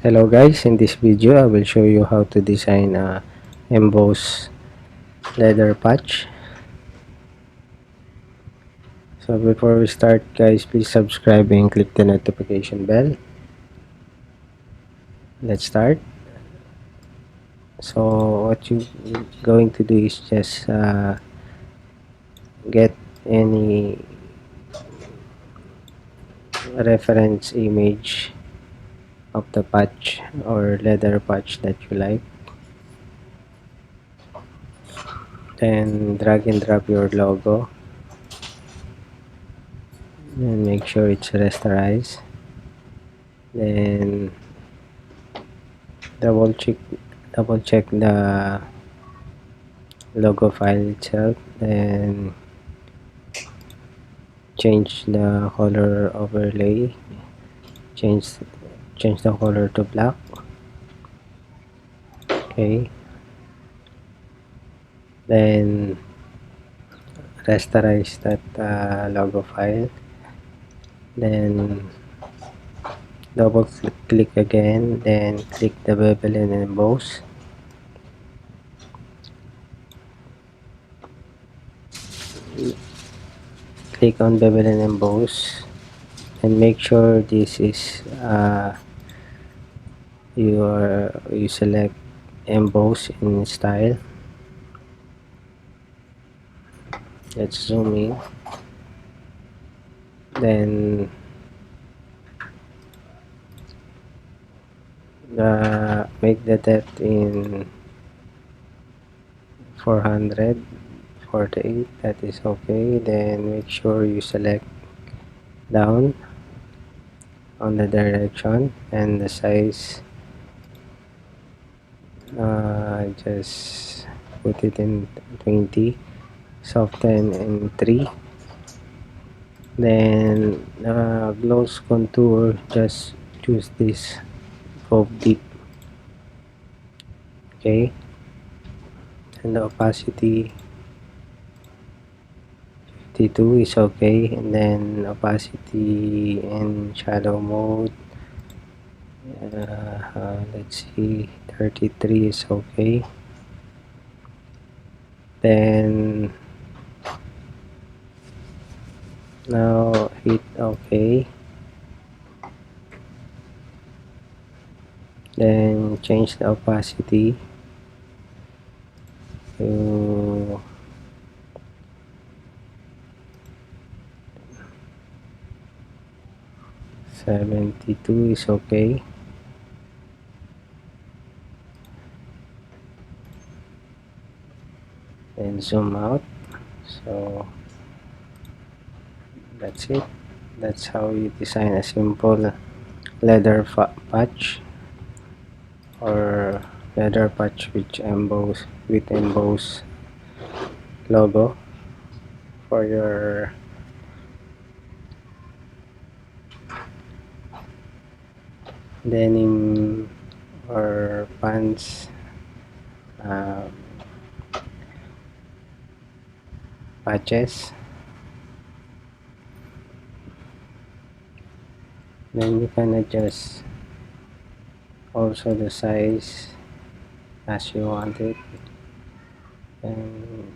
Hello guys, in this video I will show you how to design a embossed leather patch. So before we start guys, please subscribe and click the notification bell. Let's start. So what you going to do is just get any reference image of the patch or leather patch that you like. Then drag and drop your logo and make sure it's rasterized. Then double check the logo file itself and change the color overlay, change the color to black. Okay, then rasterize that logo file, then double click again, then click the bevel and emboss. Click on bevel and emboss and make sure this is you select emboss in style. Let's zoom in, then make the depth in 448. That is okay. Then make sure you select down on the direction and the size, just put it in 20, soften in 3. Then gloss contour, just choose this Pop Deep. Okay, and the opacity 52 is okay, and then opacity in shadow mode, let's see, 33 is okay. Then now hit OK, then change the opacity to 72 is okay. Then zoom out. So that's it. That's how you design a simple leather patch or leather patch with emboss logo for your denim or pants patches. Then you can adjust also the size as you want it, and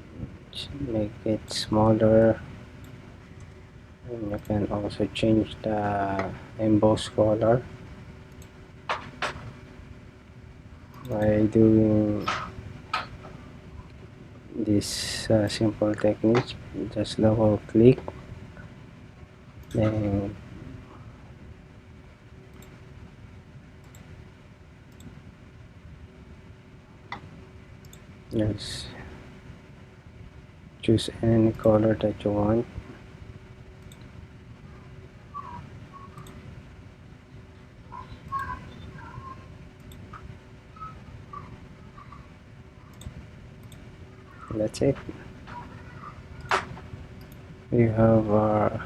make it smaller, and you can also change the emboss color by doing this simple technique. Just double click, then just choose any color that you want. That's it. We have our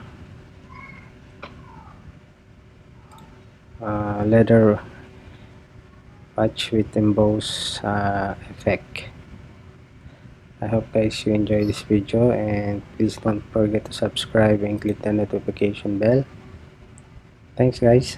leather patch with emboss effect. I hope guys you enjoy this video, and please don't forget to subscribe and click the notification bell. Thanks guys.